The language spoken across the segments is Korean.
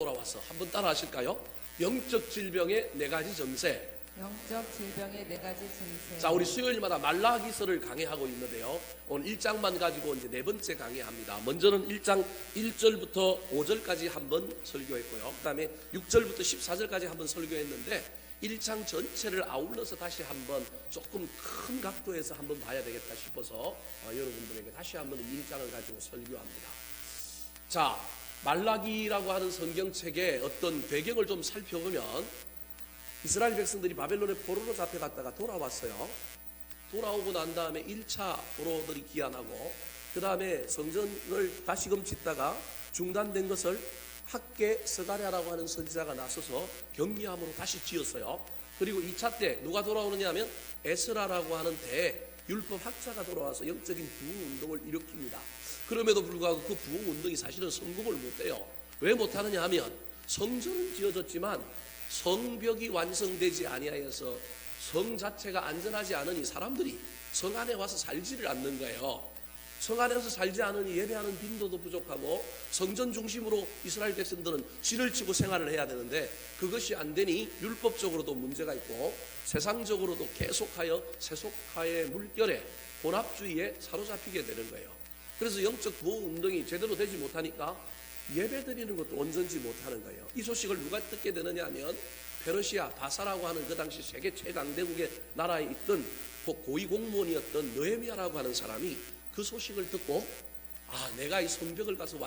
돌아와서 한번 따라 하실까요? 영적 질병의 네 가지 증세. 영적 질병의 네 가지 증세. 자, 우리 수요일마다 말라기서를 강의하고 있는데요. 오늘 1장만 가지고 이제 네 번째 강의합니다. 먼저는 1장 1절부터 5절까지 한번 설교했고요. 그다음에 6절부터 14절까지 한번 설교했는데 1장 전체를 아울러서 다시 한번 조금 큰 각도에서 한번 봐야 되겠다 싶어서 여러분들에게 다시 한번 1장을 가지고 설교합니다. 자, 말라기라고 하는 성경책의 어떤 배경을 좀 살펴보면 이스라엘 백성들이 바벨론의 포로로 잡혀갔다가 돌아왔어요. 돌아오고 난 다음에 1차 포로들이 귀환하고 그 다음에 성전을 다시금 짓다가 중단된 것을 학계 스가랴라고 하는 선지자가 나서서 격리함으로 다시 지었어요. 그리고 2차 때 누가 돌아오느냐 하면 에스라라고 하는 대율법 학자가 돌아와서 영적인 부흥운동을 일으킵니다. 그럼에도 불구하고 그 부흥운동이 사실은 성공을 못해요. 왜 못하느냐 하면 성전은 지어졌지만 성벽이 완성되지 아니하여서 성 자체가 안전하지 않으니 사람들이 성 안에 와서 살지를 않는 거예요. 성 안에서 살지 않으니 예배하는 빈도도 부족하고 성전 중심으로 이스라엘 백성들은 진을 치고 생활을 해야 되는데 그것이 안 되니 율법적으로도 문제가 있고 세상적으로도 계속하여 세속화의 물결에 혼합주의에 사로잡히게 되는 거예요. 그래서 영적 부흥운동이 제대로 되지 못하니까 예배 드리는 것도 온전지 못하는 거예요. 이 소식을 누가 듣게 되느냐 하면 페르시아 바사라고 하는 그 당시 세계 최강대국의 나라에 있던 고위 공무원이었던 느헤미야라고 하는 사람이 그 소식을 듣고 내가 이 성벽을 가서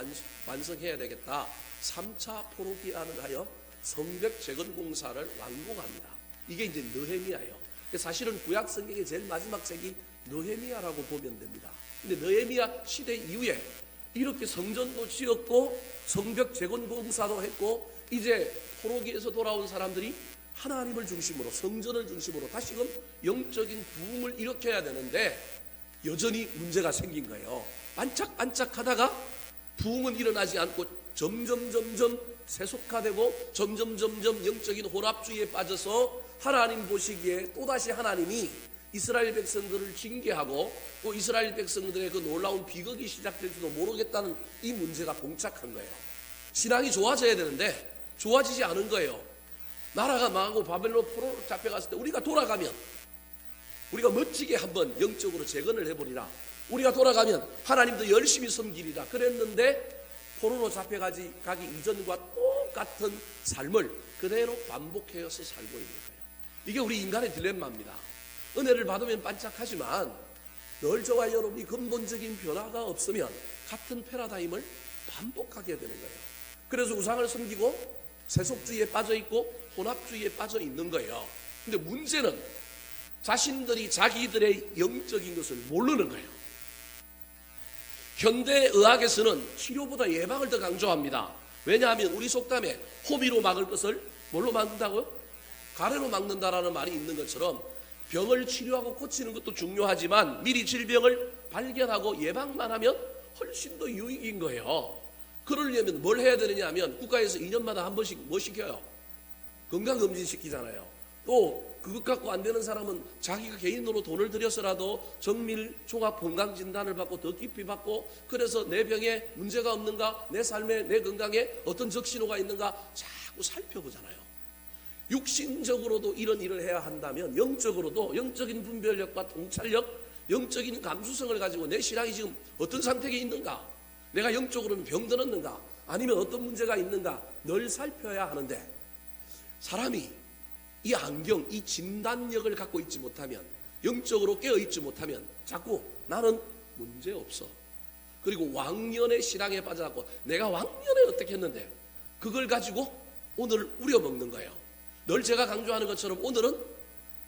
완성해야 되겠다. 3차 포로 귀환을 하여 성벽 재건 공사를 완공합니다. 이게 이제 느헤미야예요. 사실은 구약 성경의 제일 마지막 책이 느헤미야라고 보면 됩니다. 근데 느헤미야 시대 이후에 이렇게 성전도 지었고 성벽 재건 공사도 했고 이제 포로기에서 돌아온 사람들이 하나님을 중심으로 성전을 중심으로 다시금 영적인 부흥을 일으켜야 되는데 여전히 문제가 생긴 거예요. 반짝반짝하다가 부흥은 일어나지 않고 점점 세속화되고 점점 영적인 혼합주의에 빠져서 하나님 보시기에 또다시 하나님이 이스라엘 백성들을 징계하고 또 이스라엘 백성들의 그 놀라운 비극이 시작될지도 모르겠다는 이 문제가 봉착한 거예요. 신앙이 좋아져야 되는데 좋아지지 않은 거예요. 나라가 망하고 바벨론 포로로 잡혀갔을 때 우리가 돌아가면 우리가 멋지게 한번 영적으로 재건을 해보리라. 우리가 돌아가면 하나님도 열심히 섬기리라 그랬는데 포로로 잡혀가기 이전과 똑같은 삶을 그대로 반복해서 살고 있는 거예요. 이게 우리 인간의 딜레마입니다. 은혜를 받으면 반짝하지만 늘 저와 여러분이 근본적인 변화가 없으면 같은 패러다임을 반복하게 되는 거예요. 그래서 우상을 섬기고 세속주의에 빠져있고 혼합주의에 빠져있는 거예요. 근데 문제는 자신들이 자기들의 영적인 것을 모르는 거예요. 현대의학에서는 치료보다 예방을 더 강조합니다. 왜냐하면 우리 속담에 호미로 막을 것을 뭘로 막는다고요? 가래로 막는다라는 말이 있는 것처럼 병을 치료하고 고치는 것도 중요하지만 미리 질병을 발견하고 예방만 하면 훨씬 더 유익인 거예요. 그러려면 뭘 해야 되느냐 하면 국가에서 2년마다 한 번씩 뭐 시켜요? 건강검진 시키잖아요. 또 그것 갖고 안 되는 사람은 자기가 개인으로 돈을 들여서라도 정밀 종합 건강진단을 받고 더 깊이 받고 그래서 내 병에 문제가 없는가 내 삶에 내 건강에 어떤 적신호가 있는가 자꾸 살펴보잖아요. 육신적으로도 이런 일을 해야 한다면 영적으로도 영적인 분별력과 통찰력 영적인 감수성을 가지고 내 신앙이 지금 어떤 상태에 있는가 내가 영적으로는 병들었는가 아니면 어떤 문제가 있는가 늘 살펴야 하는데 사람이 이 안경, 이 진단력을 갖고 있지 못하면 영적으로 깨어있지 못하면 자꾸 나는 문제없어. 그리고 왕년의 신앙에 빠져갖고 내가 왕년에 어떻게 했는데 그걸 가지고 오늘 우려먹는 거예요. 늘 제가 강조하는 것처럼 오늘은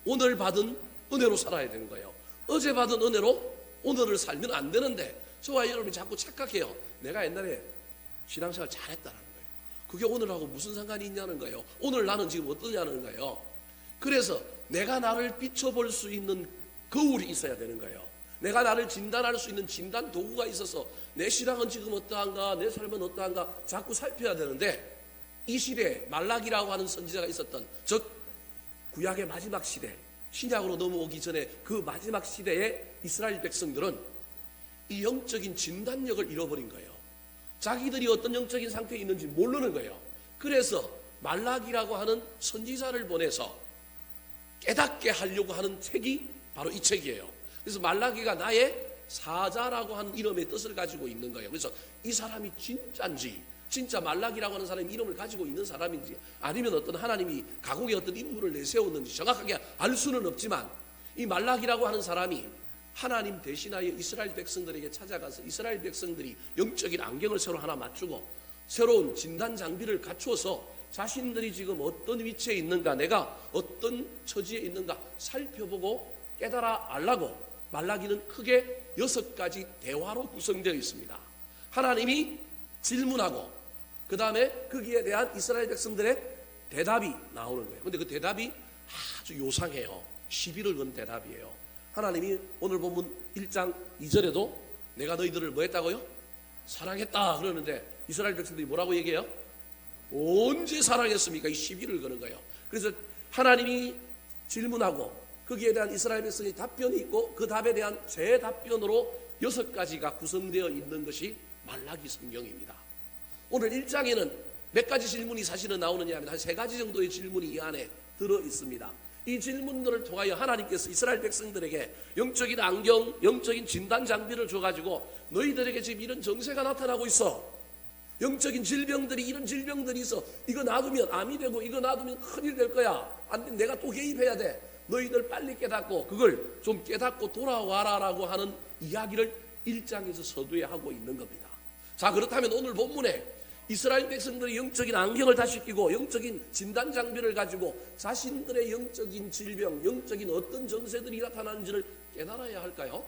오늘 받은 은혜로 살아야 되는 거예요. 어제 받은 은혜로 오늘을 살면 안 되는데 저와 여러분이 자꾸 착각해요. 내가 옛날에 신앙생활 잘했다라는 거예요. 그게 오늘하고 무슨 상관이 있냐는 거예요. 오늘 나는 지금 어떠냐는 거예요. 그래서 내가 나를 비춰볼 수 있는 거울이 있어야 되는 거예요. 내가 나를 진단할 수 있는 진단 도구가 있어서 내 신앙은 지금 어떠한가 내 삶은 어떠한가 자꾸 살펴야 되는데 이 시대에 말라기라고 하는 선지자가 있었던 즉 구약의 마지막 시대 신약으로 넘어오기 전에 그 마지막 시대의 이스라엘 백성들은 이 영적인 진단력을 잃어버린 거예요. 자기들이 어떤 영적인 상태에 있는지 모르는 거예요. 그래서 말라기라고 하는 선지자를 보내서 깨닫게 하려고 하는 책이 바로 이 책이에요. 그래서 말라기가 나의 사자라고 하는 이름의 뜻을 가지고 있는 거예요. 그래서 이 사람이 진짜인지, 진짜 말라기라고 하는 사람이 이름을 가지고 있는 사람인지, 아니면 어떤 하나님이 가공의 어떤 인물을 내세웠는지 정확하게 알 수는 없지만, 이 말라기라고 하는 사람이 하나님 대신하여 이스라엘 백성들에게 찾아가서 이스라엘 백성들이 영적인 안경을 새로 하나 맞추고 새로운 진단 장비를 갖추어서 자신들이 지금 어떤 위치에 있는가, 내가 어떤 처지에 있는가 살펴보고 깨달아 알라고 말라기는 크게 6가지 대화로 구성되어 있습니다. 하나님이 질문하고 그 다음에 거기에 대한 이스라엘 백성들의 대답이 나오는 거예요. 근데 그 대답이 아주 요상해요. 시비를 건 대답이에요. 하나님이 오늘 본문 1장 2절에도 내가 너희들을 뭐 했다고요? 사랑했다 그러는데 이스라엘 백성들이 뭐라고 얘기해요? 언제 사랑했습니까? 이 시비를 거는 거예요. 그래서 하나님이 질문하고 거기에 대한 이스라엘 백성의 답변이 있고 그 답에 대한 제 답변으로 6가지가 구성되어 있는 것이 말라기 성경입니다. 오늘 1장에는 몇 가지 질문이 사실은 나오느냐 하면 한 3가지 정도의 질문이 이 안에 들어 있습니다. 이 질문들을 통하여 하나님께서 이스라엘 백성들에게 영적인 안경, 영적인 진단 장비를 줘가지고 너희들에게 지금 이런 정세가 나타나고 있어. 영적인 질병들이, 이런 질병들이 있어. 이거 놔두면 암이 되고 이거 놔두면 큰일 될 거야. 안 돼, 내가 또 개입해야 돼. 너희들 빨리 깨닫고 그걸 좀 깨닫고 돌아와라라고 하는 이야기를 1장에서 서두에 하고 있는 겁니다. 자, 그렇다면 오늘 본문에 이스라엘 백성들이 영적인 안경을 다시 끼고 영적인 진단 장비를 가지고 자신들의 영적인 질병, 영적인 어떤 정세들이 나타나는지를 깨달아야 할까요?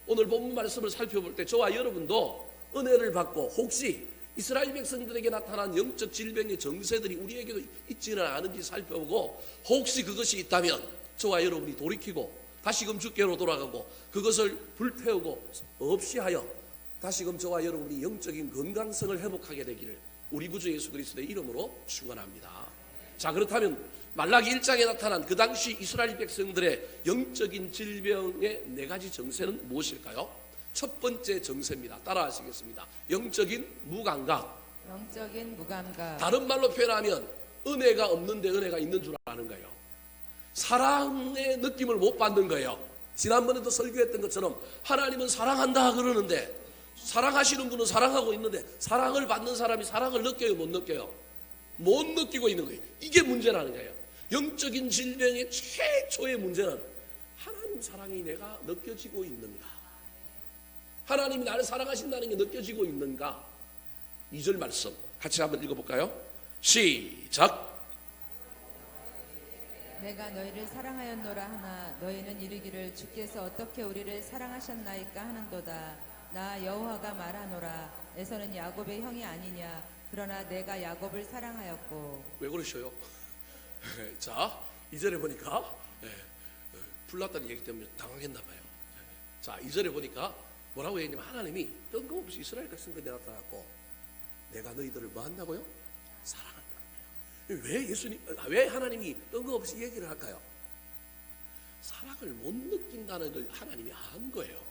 오늘 본문 말씀을 살펴볼 때 저와 여러분도 은혜를 받고 혹시 이스라엘 백성들에게 나타난 영적 질병의 정세들이 우리에게도 있지는 않은지 살펴보고 혹시 그것이 있다면 저와 여러분이 돌이키고 다시금 주께로 돌아가고 그것을 불태우고 없이 하여 다시금 저와 여러분이 영적인 건강성을 회복하게 되기를 우리 구주 예수 그리스도의 이름으로 축원합니다. 자, 그렇다면 말라기 1장에 나타난 그 당시 이스라엘 백성들의 영적인 질병의 4가지 정세는 무엇일까요? 첫 번째 정세입니다. 따라하시겠습니다. 영적인 무감각. 영적인 무감각. 다른 말로 표현하면 은혜가 없는데 은혜가 있는 줄 아는 거예요. 사랑의 느낌을 못 받는 거예요. 지난번에도 설교했던 것처럼 하나님은 사랑한다 그러는데 사랑하시는 분은 사랑하고 있는데 사랑을 받는 사람이 사랑을 느껴요, 못 느껴요? 못 느끼고 있는 거예요. 이게 문제라는 거예요. 영적인 질병의 최초의 문제는 하나님 사랑이 내가 느껴지고 있는가? 하나님이 나를 사랑하신다는 게 느껴지고 있는가? 2절 말씀 같이 한번 읽어볼까요? 시작. 내가 너희를 사랑하였노라 하나 너희는 이르기를 주께서 어떻게 우리를 사랑하셨나이까 하는도다. 나 여호와가 말하노라 에서는 야곱의 형이 아니냐 그러나 내가 야곱을 사랑하였고. 왜 그러셔요? 자, 2절에 보니까 불났다는 얘기 때문에 당황했나 봐요. 자, 2절에 보니까 뭐라고 얘기하냐면 하나님이 뜬금없이 이스라엘 백성들이 나타났고 내가 너희들을 뭐 한다고요? 사랑한다는 거예요. 왜 하나님이 뜬금없이 얘기를 할까요? 사랑을 못 느낀다는 걸 하나님이 안 거예요.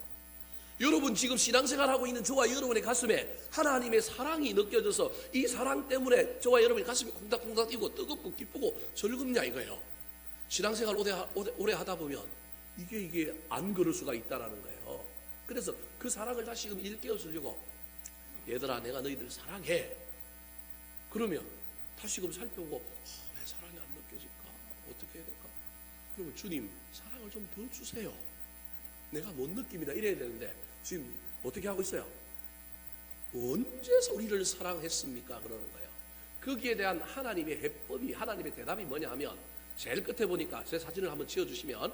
여러분 지금 신앙생활하고 있는 저와 여러분의 가슴에 하나님의 사랑이 느껴져서 이 사랑 때문에 저와 여러분의 가슴이 콩닥콩닥 뛰고 뜨겁고 기쁘고 즐겁냐 이거예요. 신앙생활 오래 하다 보면 이게 안 그럴 수가 있다라는 거예요. 그래서 그 사랑을 다시금 일깨워주려고 얘들아 내가 너희들 사랑해. 그러면 다시금 살펴보고 왜 사랑이 안 느껴질까? 어떻게 해야 될까? 그러면 주님 사랑을 좀 더 주세요. 내가 못 느낍니다. 이래야 되는데 지금 어떻게 하고 있어요? 언제서 우리를 사랑했습니까? 그러는 거예요. 거기에 대한 하나님의 해법이, 하나님의 대답이 뭐냐 하면 제일 끝에 보니까 제 사진을 한번 지어주시면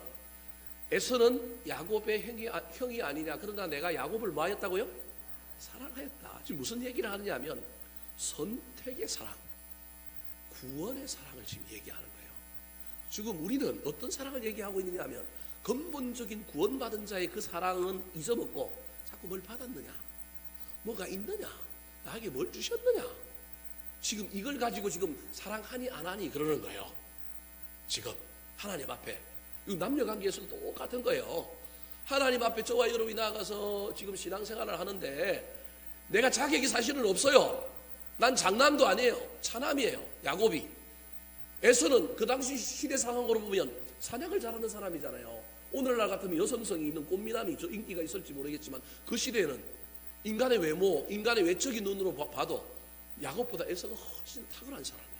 에서는 야곱의 형이 아니냐 그러나 내가 야곱을 뭐 하였다고요? 사랑하였다. 지금 무슨 얘기를 하느냐 하면 선택의 사랑, 구원의 사랑을 지금 얘기하는 거예요. 지금 우리는 어떤 사랑을 얘기하고 있느냐 하면 근본적인 구원받은 자의 그 사랑은 잊어먹고 자꾸 뭘 받았느냐, 뭐가 있느냐, 나에게 뭘 주셨느냐, 지금 이걸 가지고 지금 사랑하니 안 하니 그러는 거예요. 지금 하나님 앞에 남녀관계에서도 똑같은 거예요. 하나님 앞에 저와 여러분이 나가서 지금 신앙생활을 하는데 내가 자격이 사실은 없어요. 난 장남도 아니에요. 차남이에요. 야곱이. 에서는 그 당시 시대 상황으로 보면 사냥을 잘하는 사람이잖아요. 오늘날 같으면 여성성이 있는 꽃미남이 저 인기가 있을지 모르겠지만 그 시대에는 인간의 외모, 인간의 외적인 눈으로 봐도 야곱보다 에서가 훨씬 탁월한 사람이에요.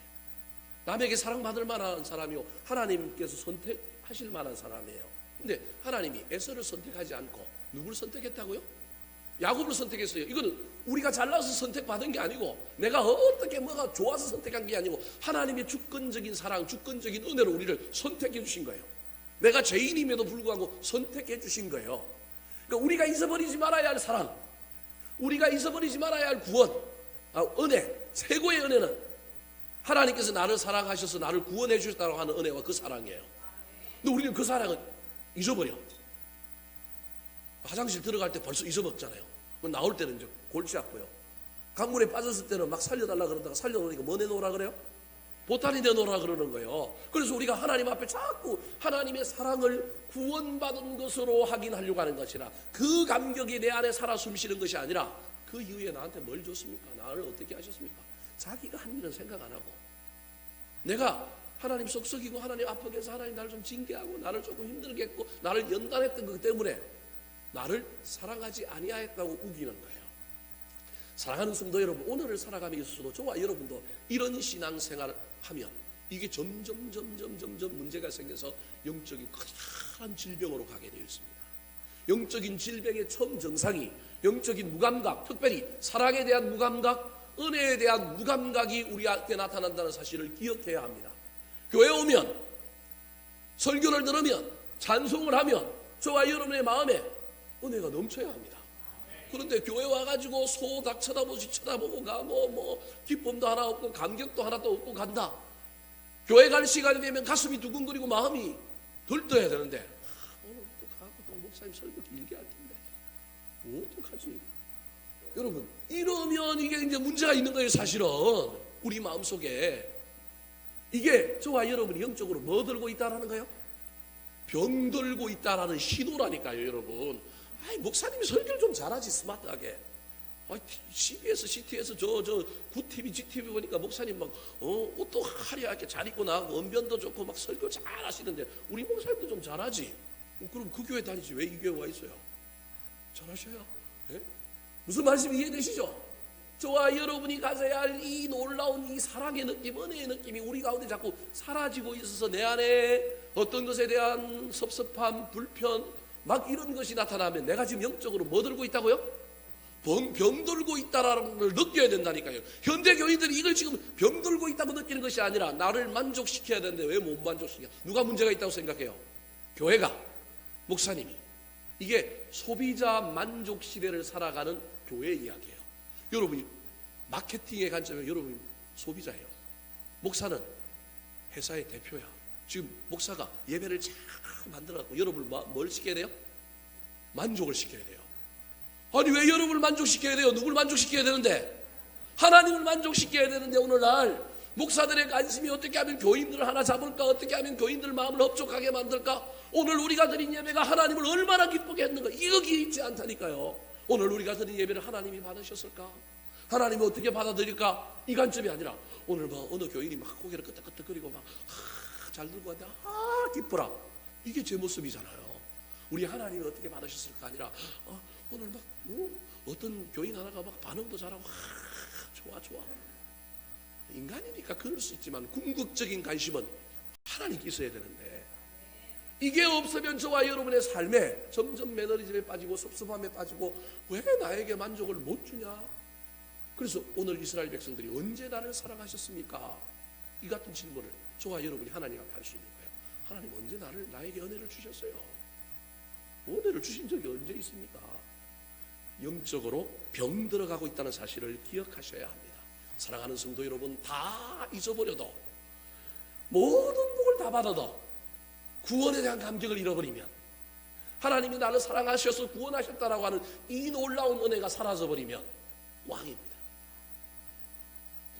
남에게 사랑받을 만한 사람이요, 하나님께서 선택하실 만한 사람이에요. 근데 하나님이 에서를 선택하지 않고 누굴 선택했다고요? 야곱을 선택했어요. 이거는 우리가 잘나서 선택받은 게 아니고 내가 어떻게 뭐가 좋아서 선택한 게 아니고 하나님의 주권적인 사랑, 주권적인 은혜로 우리를 선택해 주신 거예요. 내가 죄인임에도 불구하고 선택해 주신 거예요. 그러니까 우리가 잊어버리지 말아야 할 사랑, 우리가 잊어버리지 말아야 할 구원, 은혜, 최고의 은혜는 하나님께서 나를 사랑하셔서 나를 구원해 주셨다고 하는 은혜와 그 사랑이에요. 근데 우리는 그 사랑을 잊어버려. 화장실 들어갈 때 벌써 잊어먹잖아요. 나올 때는 이제 골치 아파요. 강물에 빠졌을 때는 막 살려달라 그러다가 살려놓으니까 뭐 내놓으라 그래요? 보따리 내놓으라 그러는 거예요. 그래서 우리가 하나님 앞에 자꾸 하나님의 사랑을 구원받은 것으로 확인하려고 하는 것이라, 그 감격이 내 안에 살아 숨쉬는 것이 아니라 그 이후에 나한테 뭘 줬습니까? 나를 어떻게 하셨습니까? 자기가 한 일은 생각 안 하고, 내가 하나님 속썩이고 하나님 앞에 해서 하나님 나를 좀 징계하고 나를 조금 힘들게 했고 나를 연단했던 것 때문에 나를 사랑하지 아니하였다고 우기는 거예요. 사랑하는 성도 여러분, 오늘을 살아가며 있어서도 저와 여러분도 이런 신앙생활을 하면 이게 점점 문제가 생겨서 영적인 커다란 질병으로 가게 되어 있습니다. 영적인 질병의 처음 증상이 영적인 무감각, 특별히 사랑에 대한 무감각, 은혜에 대한 무감각이 우리한테 나타난다는 사실을 기억해야 합니다. 교회에 오면, 설교를 들으면, 찬송을 하면 저와 여러분의 마음에 은혜가 넘쳐야 합니다. 그런데 교회 와가지고 소닭 쳐다보고 가고 기쁨도 하나 없고 감격도 하나도 없고 간다. 교회 갈 시간이 되면 가슴이 두근거리고 마음이 들떠야 되는데 오늘 또 가고 또 목사님 설교 길게 할 텐데 어떡하지? 여러분, 이러면 이게 이제 문제가 있는 거예요. 사실은 우리 마음속에 이게 저와 여러분이 영적으로 뭐 들고 있다라는 거예요? 병 들고 있다라는 신호라니까요. 여러분, 목사님이 설교를 좀 잘하지, 스마트하게. CBS, CT에서 저 구TV, GTV 보니까 목사님 막 옷도 화려하게 잘 입고 나가고 언변도 좋고 막 설교 잘 하시는데 우리 목사님도 좀 잘하지. 그럼 그 교회 다니지 왜 이 교회 와 있어요? 잘하셔요. 네? 무슨 말씀이 이해되시죠? 저와 여러분이 가져야 할 이 놀라운 이 사랑의 느낌, 은혜의 느낌이 우리 가운데 자꾸 사라지고 있어서 내 안에 어떤 것에 대한 섭섭함, 불편 막 이런 것이 나타나면 내가 지금 영적으로 뭐 들고 있다고요? 병 들고 있다라는 걸 느껴야 된다니까요. 현대 교인들이 이걸 지금 병 들고 있다고 느끼는 것이 아니라 나를 만족시켜야 되는데 왜 못 만족시켜? 누가 문제가 있다고 생각해요? 교회가, 목사님이. 이게 소비자 만족 시대를 살아가는 교회 이야기예요. 여러분이 마케팅의 관점에 여러분이 소비자예요. 목사는 회사의 대표야. 지금 목사가 예배를 잘 만들어갖고 여러분을 뭘 시켜야 돼요? 만족을 시켜야 돼요. 아니 왜 여러분을 만족시켜야 돼요? 누굴 만족시켜야 되는데? 하나님을 만족시켜야 되는데 오늘날 목사들의 관심이 어떻게 하면 교인들을 하나 잡을까? 어떻게 하면 교인들 마음을 흡족하게 만들까? 오늘 우리가 드린 예배가 하나님을 얼마나 기쁘게 했는가? 이거기 있지 않다니까요. 오늘 우리가 드린 예배를 하나님이 받으셨을까? 하나님이 어떻게 받아들일까? 이 관점이 아니라 오늘 어느 교인이 막 고개를 끄덕끄덕거리고 막 잘 들고 왔는데 기쁘라. 이게 제 모습이잖아요. 우리 하나님이 어떻게 받으셨을까? 아니라 오늘 막 어떤 교인 하나가 막 반응도 잘하고 좋아. 인간이니까 그럴 수 있지만 궁극적인 관심은 하나님께 있어야 되는데 이게 없으면 저와 여러분의 삶에 점점 매너리즘에 빠지고 섭섭함에 빠지고 왜 나에게 만족을 못 주냐? 그래서 오늘 이스라엘 백성들이 언제 나를 사랑하셨습니까? 이 같은 질문을 저와 여러분이 하나님 앞에 할 수 있는 거예요. 하나님 언제 나에게 은혜를 주셨어요? 은혜를 주신 적이 언제 있습니까? 영적으로 병 들어가고 있다는 사실을 기억하셔야 합니다. 사랑하는 성도 여러분, 다 잊어버려도 모든 복을 다 받아도 구원에 대한 감격을 잃어버리면 하나님이 나를 사랑하셔서 구원하셨다라고 하는 이 놀라운 은혜가 사라져버리면 왕입니다.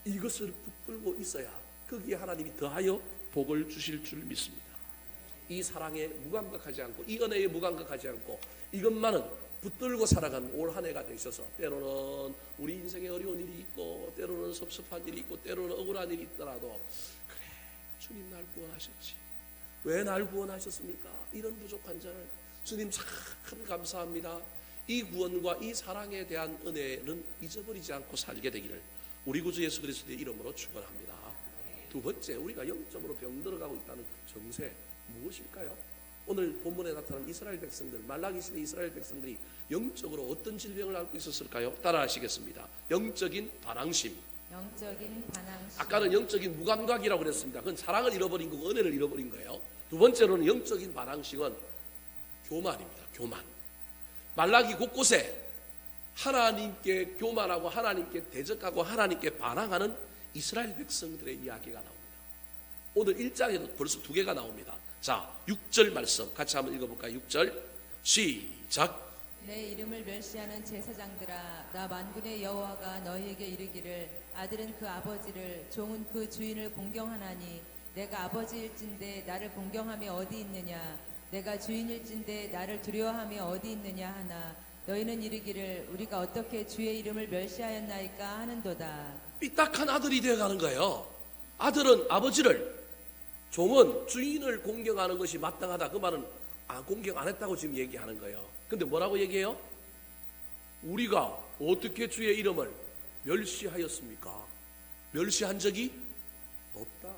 이것을 붙들고 있어야 거기에 하나님이 더하여 복을 주실 줄 믿습니다. 이 사랑에 무감각하지 않고 이 은혜에 무감각하지 않고 이것만은 붙들고 살아간 올 한 해가 되셔서 때로는 우리 인생에 어려운 일이 있고 때로는 섭섭한 일이 있고 때로는 억울한 일이 있더라도 그래 주님 날 구원하셨지 왜 날 구원하셨습니까? 이런 부족한 자를 주님 참 감사합니다. 이 구원과 이 사랑에 대한 은혜는 잊어버리지 않고 살게 되기를 우리 구주 예수 그리스도의 이름으로 축원합니다. 두 번째, 우리가 영적으로 병들어가고 있다는 정세 무엇일까요? 오늘 본문에 나타난 이스라엘 백성들, 말라기 시대 이스라엘 백성들이 영적으로 어떤 질병을 앓고 있었을까요? 따라하시겠습니다. 영적인 반항심. 영적인 반항심. 아까는 영적인 무감각이라고 그랬습니다. 그건 사랑을 잃어버린 거고 은혜를 잃어버린 거예요. 두 번째로는 영적인 반항심은 교만입니다. 교만. 말라기 곳곳에 하나님께 교만하고 하나님께 대적하고 하나님께 반항하는 이스라엘 백성들의 이야기가 나옵니다. 오늘 1장에도 벌써 두 개가 나옵니다. 자, 6절 말씀 같이 한번 읽어볼까요? 6절 시작. 내 이름을 멸시하는 제사장들아, 나 만군의 여호와가 너희에게 이르기를 아들은 그 아버지를 종은 그 주인을 공경하나니 내가 아버지일진데 나를 공경함이 어디 있느냐, 내가 주인일진데 나를 두려워함이 어디 있느냐 하나 너희는 이르기를 우리가 어떻게 주의 이름을 멸시하였나이까 하는도다. 삐딱한 아들이 되어가는 거예요. 아들은 아버지를, 종은 주인을 공경하는 것이 마땅하다. 그 말은 공경 안 했다고 지금 얘기하는 거예요. 근데 뭐라고 얘기해요? 우리가 어떻게 주의 이름을 멸시하였습니까? 멸시한 적이 없다.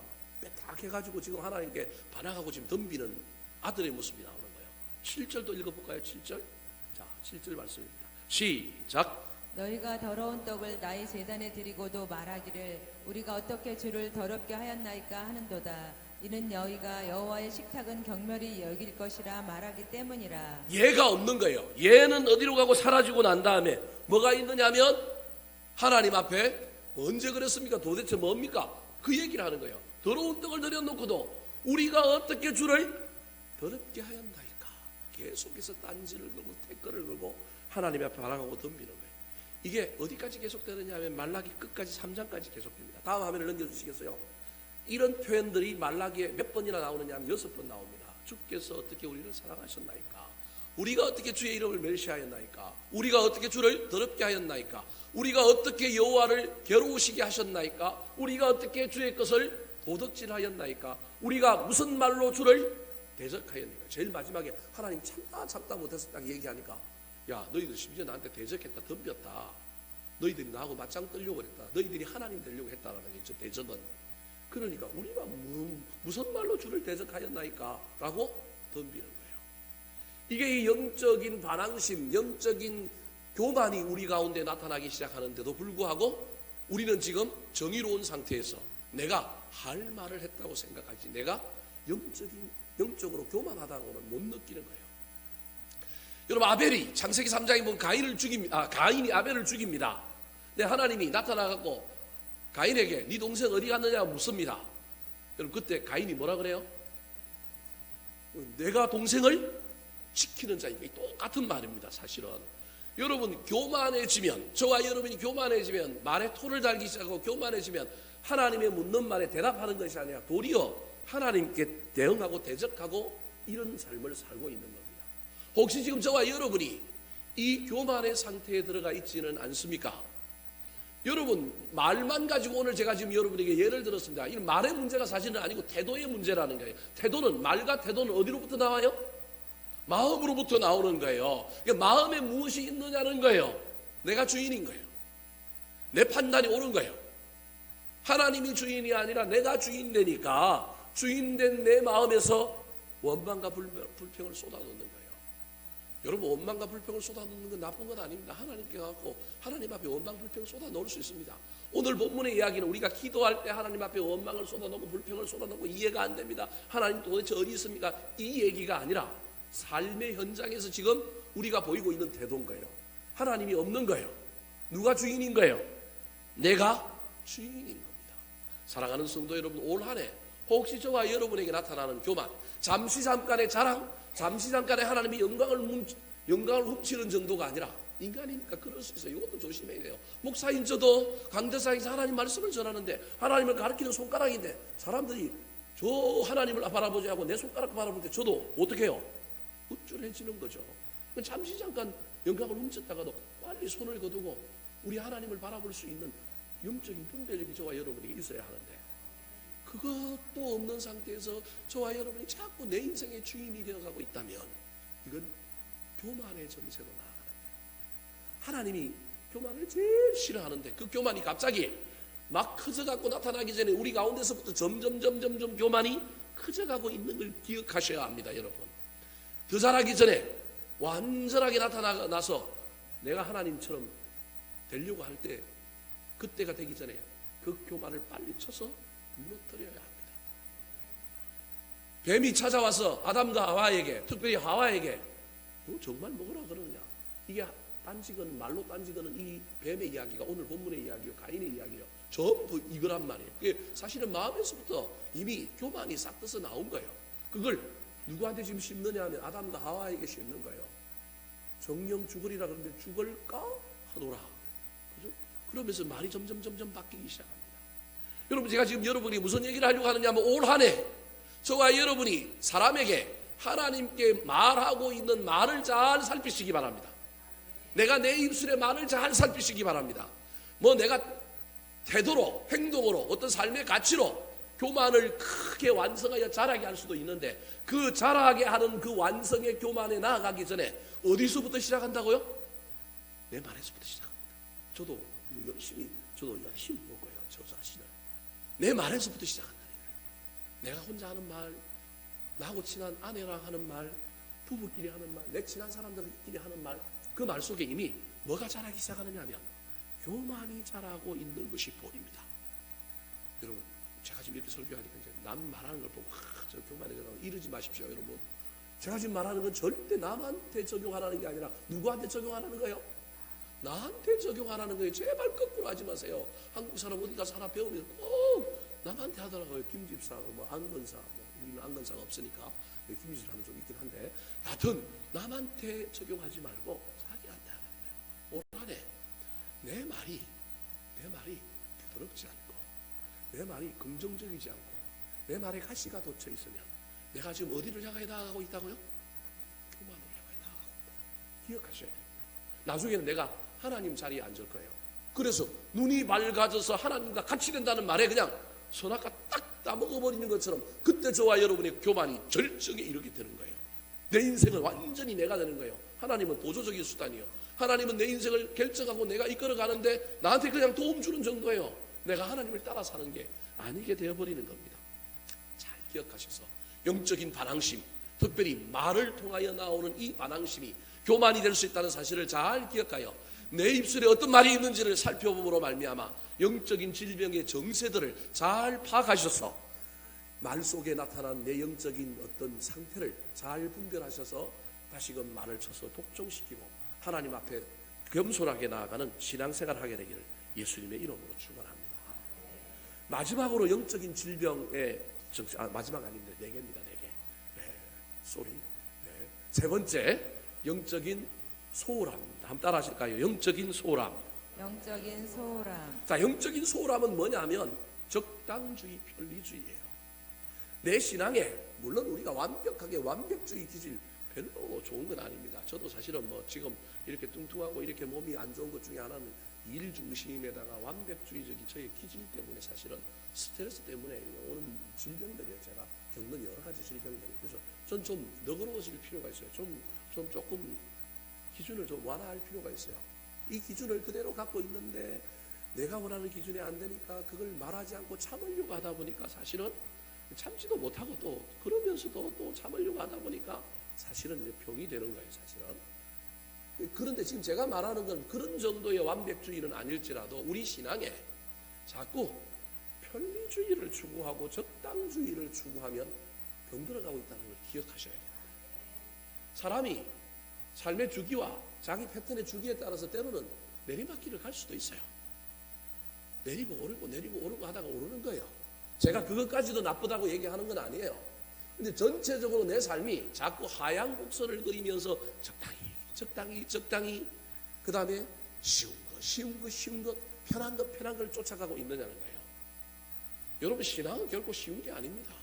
빼딱해가지고 지금 하나님께 반항하고 지금 덤비는 아들의 모습이 나오는 거예요. 7절도 읽어볼까요? 7절. 자, 7절 말씀입니다. 시작. 너희가 더러운 떡을 나의 제단에 드리고도 말하기를 우리가 어떻게 주를 더럽게 하였나이까 하는도다. 이는 너희가 여호와의 식탁은 경멸히 여길 것이라 말하기 때문이라. 예가 없는 거예요. 예는 어디로 가고 사라지고 난 다음에 뭐가 있느냐면 하나님 앞에 언제 그랬습니까? 도대체 뭡니까? 그 얘기를 하는 거예요. 더러운 떡을 들여놓고도 우리가 어떻게 주를 더럽게 하였나이까. 계속해서 딴지를 걸고 태클을 걸고 하나님 앞에 바라보고 덤비는 거예요. 이게 어디까지 계속되느냐 하면 말라기 끝까지 3장까지 계속됩니다. 다음 화면을 넘겨주시겠어요? 이런 표현들이 말라기에 몇 번이나 나오느냐 하면 6번 나옵니다. 주께서 어떻게 우리를 사랑하셨나이까, 우리가 어떻게 주의 이름을 멸시하였나이까, 우리가 어떻게 주를 더럽게 하였나이까, 우리가 어떻게 여호와를 괴로우시게 하셨나이까, 우리가 어떻게 주의 것을 도덕질하였나이까, 우리가 무슨 말로 주를 대적하였나이까. 제일 마지막에 하나님 참다 못해서 딱 얘기하니까 야, 너희들 심지어 나한테 대적했다, 덤볐다, 너희들이 나하고 맞짱 뜨려고 그랬다, 너희들이 하나님 되려고 했다라는 게 저 대적은. 그러니까 우리가 무슨 말로 주를 대적하였나이까 라고 덤비는 거예요. 이게 이 영적인 반항심, 영적인 교만이 우리 가운데 나타나기 시작하는데도 불구하고 우리는 지금 정의로운 상태에서 내가 할 말을 했다고 생각하지 내가 영적으로 교만하다고는 못 느끼는 거예요. 여러분, 아벨이 창세기 3장에 보면 가인이 아벨을 죽입니다. 근데 하나님이 나타나갖고 가인에게 네 동생 어디 갔느냐 묻습니다. 여러분, 그때 가인이 뭐라 그래요? 내가 동생을 지키는 자니까. 똑같은 말입니다. 사실은 여러분, 교만해지면, 저와 여러분이 교만해지면, 말에 토를 달기 시작하고 교만해지면 하나님의 묻는 말에 대답하는 것이 아니라 도리어 하나님께 대응하고 대적하고 이런 삶을 살고 있는 겁니다. 혹시 지금 저와 여러분이 이 교만의 상태에 들어가 있지는 않습니까? 여러분, 말만 가지고 오늘 제가 지금 여러분에게 예를 들었습니다. 이 말의 문제가 사실은 아니고 태도의 문제라는 거예요. 말과 태도는 어디로부터 나와요? 마음으로부터 나오는 거예요. 그러니까 마음에 무엇이 있느냐는 거예요. 내가 주인인 거예요. 내 판단이 옳은 거예요. 하나님이 주인이 아니라 내가 주인 되니까 주인된 내 마음에서 원망과 불평을 쏟아놓는 거예요. 여러분, 원망과 불평을 쏟아놓는 건 나쁜 건 아닙니다. 하나님께 갖고 하나님 앞에 원망 불평을 쏟아놓을 수 있습니다. 오늘 본문의 이야기는 우리가 기도할 때 하나님 앞에 원망을 쏟아놓고 불평을 쏟아놓고 이해가 안 됩니다, 하나님 도대체 어디 있습니까, 이 얘기가 아니라 삶의 현장에서 지금 우리가 보이고 있는 태도인 거예요. 하나님이 없는 거예요. 누가 주인인 거예요? 내가 주인인 겁니다. 사랑하는 성도 여러분, 올 한 해 혹시 저와 여러분에게 나타나는 교만, 잠시 잠깐의 자랑, 잠시 잠깐의 하나님의 영광을 훔치는 정도가 아니라, 인간이니까 그럴 수 있어요. 이것도 조심해야 돼요. 목사인 저도 강대상에서 하나님 말씀을 전하는데 하나님을 가리키는 손가락인데 사람들이 저 하나님을 바라보지 하고 내 손가락 바라볼 때 저도 어떻게 해요? 우쭐해지는 거죠. 잠시 잠깐 영광을 훔쳤다가도 빨리 손을 거두고 우리 하나님을 바라볼 수 있는 영적인 분별력이 저와 여러분에게 있어야 하는데, 그것도 없는 상태에서 저와 여러분이 자꾸 내 인생의 주인이 되어가고 있다면 이건 교만의 전세로 나아가는 거예요. 하나님이 교만을 제일 싫어하는데 그 교만이 갑자기 막 커져갖고 나타나기 전에 우리 가운데서부터 점점 교만이 커져가고 있는 걸 기억하셔야 합니다. 여러분, 더 잘하기 전에 완전하게 나타나서 내가 하나님처럼 되려고 할 때, 그때가 되기 전에 그 교만을 빨리 쳐서 무너뜨려야 합니다. 뱀이 찾아와서 아담과 하와에게, 특별히 하와에게 너 정말 먹으라 그러느냐, 이게 딴지거는, 말로 딴지거는 이 뱀의 이야기가 오늘 본문의 이야기요, 가인의 이야기요, 전부 이거란 말이에요. 그게 사실은 마음에서부터 이미 교만이 싹 뜯어 나온 거예요. 그걸 누구한테 지금 심느냐 하면 아담과 하와에게 심는 거예요. 정령 죽으리라 그러는데 죽을까 하노라. 그죠? 그러면서 말이 점점 바뀌기 시작합니다. 여러분, 제가 지금 여러분이 무슨 얘기를 하려고 하느냐 하면, 올 한 해 저와 여러분이 사람에게 하나님께 말하고 있는 말을 잘 살피시기 바랍니다. 내가 내 입술의 말을 잘 살피시기 바랍니다. 뭐 내가 태도로, 행동으로, 어떤 삶의 가치로 교만을 크게 완성하여 자라게 할 수도 있는데, 그 자라게 하는 그 완성의 교만에 나아가기 전에 어디서부터 시작한다고요? 내 말에서부터 시작합니다. 저도 열심히 먹어요. 저 자신을 내 말에서부터 시작한다는 거예요. 내가 혼자 하는 말, 나하고 친한 아내랑 하는 말, 부부끼리 하는 말, 내 친한 사람들끼리 하는 말, 그 말 속에 이미 뭐가 자라기 시작하느냐 하면 교만이 자라고 있는 것이 보입니다. 여러분, 제가 지금 이렇게 설교하니까 이제 남 말하는 걸 보고 저 교만해져가고 이러지 마십시오. 여러분, 제가 지금 말하는 건 절대 남한테 적용하라는 게 아니라 누구한테 적용하라는 거예요? 나한테 적용하라는 거예요. 제발 거꾸로 하지 마세요. 한국 사람 어디 가서 하나 배우면 꼭 남한테 하더라고요. 김집사, 뭐 안건사, 뭐 우리는 안건사가 없으니까 김집사는 좀 있긴 한데, 하여튼 남한테 적용하지 말고 자기한테 하는 거예요. 올 한해 내 말이 부드럽지 않고, 내 말이 긍정적이지 않고, 내 말에 가시가 돋쳐 있으면 내가 지금 어디를 향해 나아가고 있다고요? 교만으로 향해 나아가고 있다. 기억하셔야 됩니다. 나중에는 내가 하나님 자리에 앉을 거예요. 그래서 눈이 밝아져서 하나님과 같이 된다는 말에 그냥 선악과 딱 따먹어버리는 것처럼 그때 저와 여러분의 교만이 절정에 이르게 되는 거예요. 내 인생은 완전히 내가 되는 거예요. 하나님은 보조적인 수단이에요. 하나님은 내 인생을 결정하고 내가 이끌어가는데 나한테 그냥 도움 주는 정도예요. 내가 하나님을 따라 사는 게 아니게 되어버리는 겁니다. 잘 기억하셔서 영적인 반항심, 특별히 말을 통하여 나오는 이 반항심이 교만이 될 수 있다는 사실을 잘 기억하여 내 입술에 어떤 말이 있는지를 살펴봄으로 말미암아 영적인 질병의 정세들을 잘 파악하셔서 말 속에 나타난 내 영적인 어떤 상태를 잘 분별하셔서 다시금 말을 쳐서 독종시키고 하나님 앞에 겸손하게 나아가는 신앙생활을 하게 되기를 예수님의 이름으로 축원합니다. 마지막으로 영적인 질병의 정세, 마지막 아닌데 4개입니다. 4개. 네, 쏘리. 네. 세 번째, 영적인 소홀함입니다. 한번 따라 하실까요? 영적인 소홀함. 영적인 소홀함. 자, 영적인 소홀함은 뭐냐면 적당주의, 편리주의예요. 내 신앙에 물론 우리가 완벽하게 완벽주의 기질 별로 좋은 건 아닙니다. 저도 사실은 뭐 지금 이렇게 뚱뚱하고 이렇게 몸이 안 좋은 것 중에 하나는 일 중심에다가 완벽주의적인 저의 기질 때문에 사실은 스트레스 때문에 오는 질병들이에요. 제가 겪는 여러 가지 질병들이. 그래서 전 좀 너그러워질 필요가 있어요. 조금 기준을 좀 완화할 필요가 있어요. 이 기준을 그대로 갖고 있는데 내가 원하는 기준이 안 되니까 그걸 말하지 않고 참으려고 하다 보니까 사실은 참지도 못하고 또 그러면서도 또 참으려고 하다 보니까 사실은 병이 되는 거예요. 사실은. 그런데 지금 제가 말하는 건 그런 정도의 완벽주의는 아닐지라도 우리 신앙에 자꾸 편리주의를 추구하고 적당주의를 추구하면 병들어가고 있다는 걸 기억하셔야 돼요. 사람이 삶의 주기와 자기 패턴의 주기에 따라서 때로는 내리막길을 갈 수도 있어요. 내리고 오르고 하다가 오르는 거예요. 제가 그것까지도 나쁘다고 얘기하는 건 아니에요. 근데 전체적으로 내 삶이 자꾸 하향 곡선을 그리면서 적당히 그 다음에 쉬운 것 편한 걸 쫓아가고 있느냐는 거예요. 여러분, 신앙은 결코 쉬운 게 아닙니다.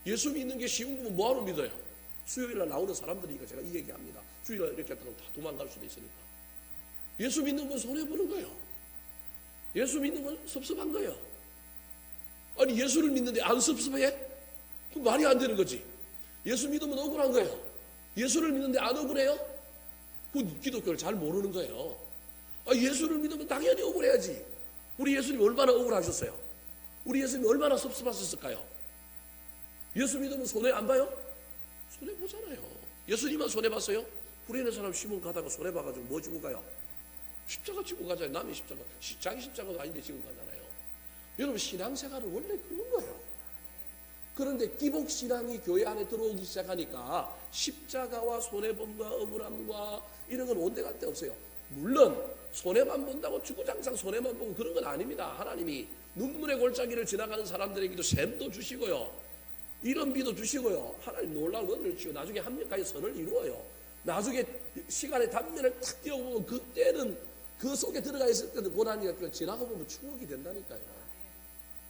예수 믿는 게 쉬운 거면 뭐하러 믿어요? 수요일날 나오는 사람들이니까 제가 이 얘기합니다. 주일날 이렇게 했다가 다 도망갈 수도 있으니까. 예수 믿는 건 손해보는 거예요. 예수 믿는 건 섭섭한 거예요. 아니 예수를 믿는데 안 섭섭해? 그 말이 안 되는 거지. 예수 믿으면 억울한 거예요. 예수를 믿는데 안 억울해요? 그 기독교를 잘 모르는 거예요. 아, 예수를 믿으면 당연히 억울해야지. 우리 예수님 얼마나 억울하셨어요? 우리 예수님 얼마나 섭섭하셨을까요? 예수 믿으면 손해 안 봐요? 손해 보잖아요. 예수님만 손해 봤어요? 부리는 사람 시몬 가다가 손해 봐가지고 뭐 지고 가요? 십자가 지고 가잖아요. 남의 십자가, 자기 십자가도 아닌데 지고 가잖아요. 여러분 신앙생활은 원래 그런 거예요. 그런데 기복신앙이 교회 안에 들어오기 시작하니까 십자가와 손해봄과 억울함과 이런 건 온데간데 없어요. 물론 손해만 본다고 주구장창 손해만 보고 그런 건 아닙니다. 하나님이 눈물의 골짜기를 지나가는 사람들에게도 샘도 주시고요, 이런 비도 주시고요, 하나님 놀라운 은혜를 주시고 나중에 합력하여 선을 이루어요. 나중에 시간의 단면을 탁 띄워보면 그때는 그 속에 들어가 있을 때는 고난이가 그 지나가 보면 추억이 된다니까요.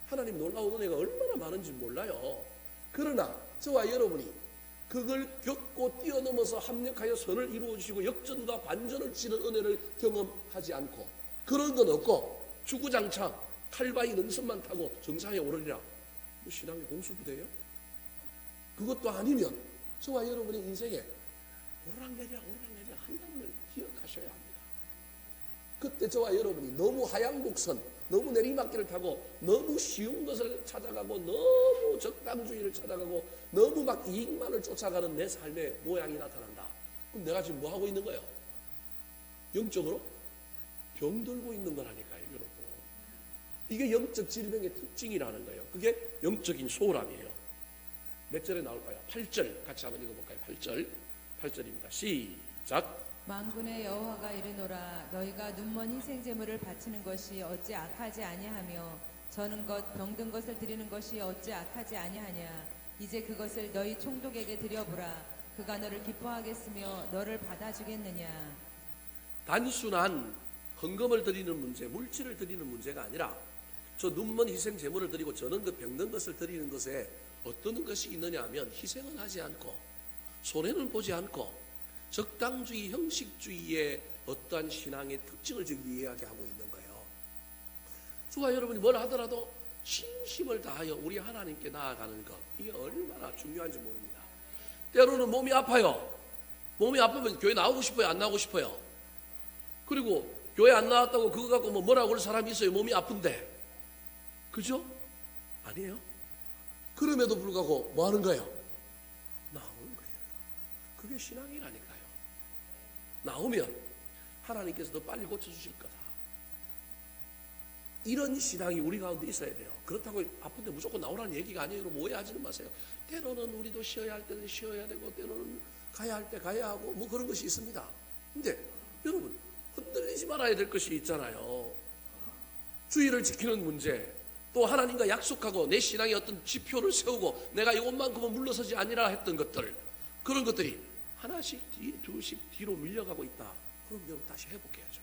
하나님 놀라운 은혜가 얼마나 많은지 몰라요. 그러나 저와 여러분이 그걸 겪고 뛰어넘어서 합력하여 선을 이루어 주시고 역전과 반전을 주시는 은혜를 경험하지 않고 그런 건 없고 주구장창 칼바위 능선만 타고 정상에 오르리라, 뭐 신앙의 공수부대예요? 그것도 아니면 저와 여러분의 인생에 오르락내리락 한다는 걸 기억하셔야 합니다. 그때 저와 여러분이 너무 하향곡선, 너무 내리막길을 타고 너무 쉬운 것을 찾아가고 너무 적당주의를 찾아가고 너무 막 이익만을 쫓아가는 내 삶의 모양이 나타난다. 그럼 내가 지금 뭐 하고 있는 거예요? 영적으로 병들고 있는 거라니까요, 여러분. 이게 영적 질병의 특징이라는 거예요. 그게 영적인 소홀함이에요. 몇 절에 나올까요? 8절 같이 한번 읽어볼까요? 8절입니다. 시작. 만군의 여호와가 이르노라 너희가 눈먼 희생제물을 바치는 것이 어찌 악하지 아니하며 저는 것 병든 것을 드리는 것이 어찌 악하지 아니하냐. 이제 그것을 너희 총독에게 드려보라. 그가 너를 기뻐하겠으며 너를 받아주겠느냐. 단순한 헌금을 드리는 문제, 물질을 드리는 문제가 아니라 저 눈먼 희생 제물을 드리고 저는 그 병든 것을 드리는 것에 어떤 것이 있느냐 하면 희생은 하지 않고 손해는 보지 않고 적당주의, 형식주의의 어떠한 신앙의 특징을 지금 이야기하고 있는 거예요. 저와 여러분이 뭘 하더라도 신심을 다하여 우리 하나님께 나아가는 것, 이게 얼마나 중요한지 모릅니다. 때로는 몸이 아파요. 몸이 아프면 교회 나오고 싶어요? 안 나오고 싶어요? 그리고 교회 안 나왔다고 그거 갖고 뭐라고 그럴 사람이 있어요? 몸이 아픈데. 그죠? 아니에요? 그럼에도 불구하고 뭐 하는 거예요? 나오는 거예요. 그게 신앙이라니까요. 나오면 하나님께서 더 빨리 고쳐주실 거다. 이런 신앙이 우리 가운데 있어야 돼요. 그렇다고 아픈데 무조건 나오라는 얘기가 아니에요. 여러분 오해하지는 마세요. 때로는 우리도 쉬어야 할 때는 쉬어야 되고 때로는 가야 할 때 가야 하고 뭐 그런 것이 있습니다. 근데 여러분 흔들리지 말아야 될 것이 있잖아요. 주의를 지키는 문제, 또 하나님과 약속하고 내 신앙의 어떤 지표를 세우고 내가 이것만큼은 물러서지 아니라 했던 것들, 그런 것들이 하나씩 두씩 뒤로 밀려가고 있다. 그럼 여러분 다시 회복해야죠.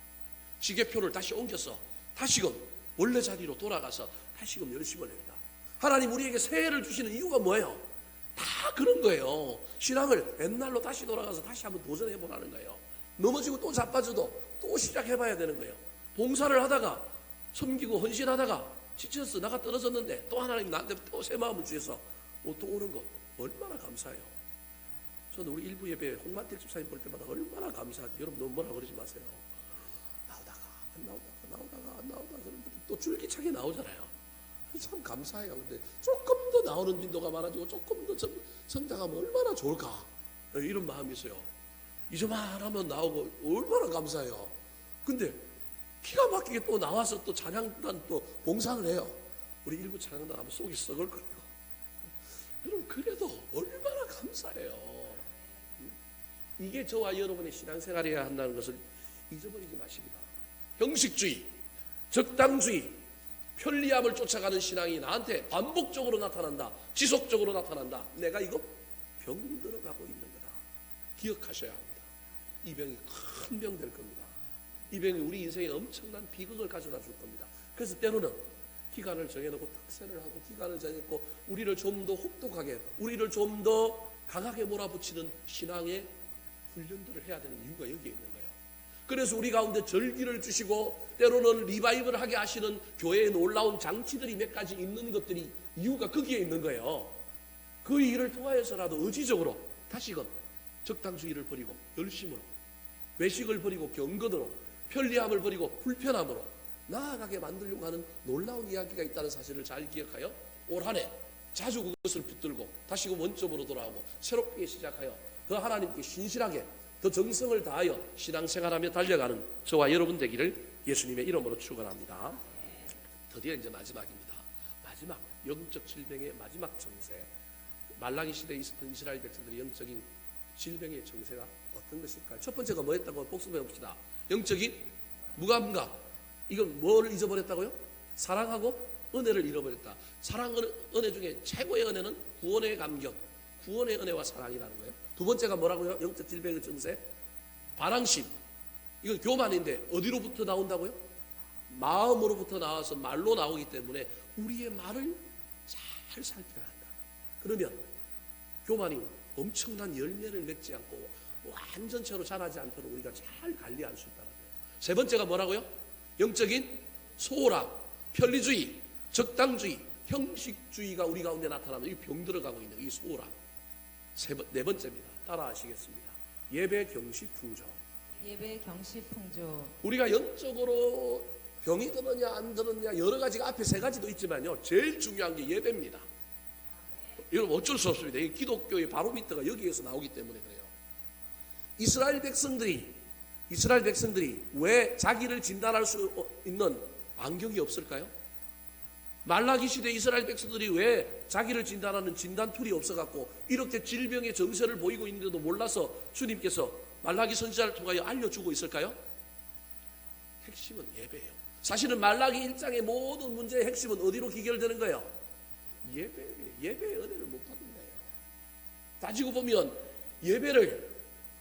시계표를 다시 옮겨서 다시금 원래 자리로 돌아가서 다시금 열심을 합니다. 하나님 우리에게 새해를 주시는 이유가 뭐예요? 다 그런 거예요. 신앙을 옛날로 다시 돌아가서 다시 한번 도전해보라는 거예요. 넘어지고 또 자빠져도 또 시작해봐야 되는 거예요. 봉사를 하다가 섬기고 헌신하다가 지쳤어, 나가 떨어졌는데 또 하나님 나한테 또 새 마음을 주셔서 또 오는 거 얼마나 감사해요. 저는 우리 일부 예배 홍만택 집사님 볼 때마다 얼마나 감사하죠. 여러분 너무 뭐라 그러지 마세요. 나오다가 안 나오다가 그런 분들이 또 줄기차게 나오잖아요. 참 감사해요. 근데 조금 더 나오는 빈도가 많아지고 조금 더 성장하면 얼마나 좋을까, 이런 마음이 있어요. 이제만 하면 나오고 얼마나 감사해요. 근데 기가 막히게 또 나와서 또 찬양단 또 봉사를 해요. 우리 일부 찬양단 하면 속이 썩을 거예요. 여러분 그래도 얼마나 감사해요. 이게 저와 여러분의 신앙생활이어야 한다는 것을 잊어버리지 마시기 바랍니다. 형식주의, 적당주의, 편리함을 쫓아가는 신앙이 나한테 반복적으로 나타난다, 지속적으로 나타난다. 내가 이거 병들어가고 있는 거다. 기억하셔야 합니다. 이 병이 큰 병 될 겁니다. 이 병이 우리 인생에 엄청난 비극을 가져다 줄 겁니다. 그래서 때로는 기간을 정해놓고 특세를 하고 기간을 정해놓고 우리를 좀 더 혹독하게, 우리를 좀 더 강하게 몰아붙이는 신앙의 훈련들을 해야 되는 이유가 여기에 있는 거예요. 그래서 우리 가운데 절기를 주시고 때로는 리바이벌을 하게 하시는 교회에 놀라운 장치들이 몇 가지 있는 것들이 이유가 거기에 있는 거예요. 그 일을 통하여서라도 의지적으로 다시금 적당주의를 버리고 열심으로, 외식을 버리고 경건으로, 편리함을 버리고 불편함으로 나아가게 만들려고 하는 놀라운 이야기가 있다는 사실을 잘 기억하여 올 한 해 자주 그것을 붙들고 다시금 원점으로 돌아오고 새롭게 시작하여 더 하나님께 신실하게 더 정성을 다하여 신앙생활하며 달려가는 저와 여러분 되기를 예수님의 이름으로 축원합니다. 드디어 이제 마지막입니다. 마지막 영적 질병의 마지막 정세. 말라기 시대에 있었던 이스라엘 백성들의 영적인 질병의 정세가 어떤 것일까요? 첫 번째가 뭐였다고 복습해 봅시다. 영적인 무감각. 이건 뭐를 잊어버렸다고요? 사랑하고 은혜를 잃어버렸다. 사랑, 은혜 중에 최고의 은혜는 구원의 감격, 구원의 은혜와 사랑이라는 거예요. 두 번째가 뭐라고요? 영적 질병의 정세. 반항심. 이건 교만인데 어디로부터 나온다고요? 마음으로부터 나와서 말로 나오기 때문에 우리의 말을 잘 살펴야 한다. 그러면 교만이 엄청난 열매를 맺지 않고 완전체로 자라지 않도록 우리가 잘 관리할 수 있다는 거예요. 세 번째가 뭐라고요? 영적인 소홀함, 편리주의, 적당주의, 형식주의가 우리 가운데 나타나면 이 병 들어가고 있는 이 소홀함. 네 번째입니다. 따라하시겠습니다. 예배 경시 풍조. 예배 경시 풍조. 우리가 영적으로 병이 드느냐 안 드느냐 여러 가지가 앞에 세 가지도 있지만요, 제일 중요한 게 예배입니다. 여러분 어쩔 수 없습니다. 이 기독교의 바로미터가 여기에서 나오기 때문에 그래요. 이스라엘 백성들이 왜 자기를 진단할 수 있는 안경이 없을까요? 말라기 시대 이스라엘 백성들이 왜 자기를 진단하는 진단 툴이 없어갖고 이렇게 질병의 정세를 보이고 있는데도 몰라서 주님께서 말라기 선지자를 통하여 알려주고 있을까요? 핵심은 예배예요. 사실은 말라기 1장의 모든 문제의 핵심은 어디로 기결되는 거예요? 예배의 은혜를 못 받은 거예요. 따지고 보면 예배를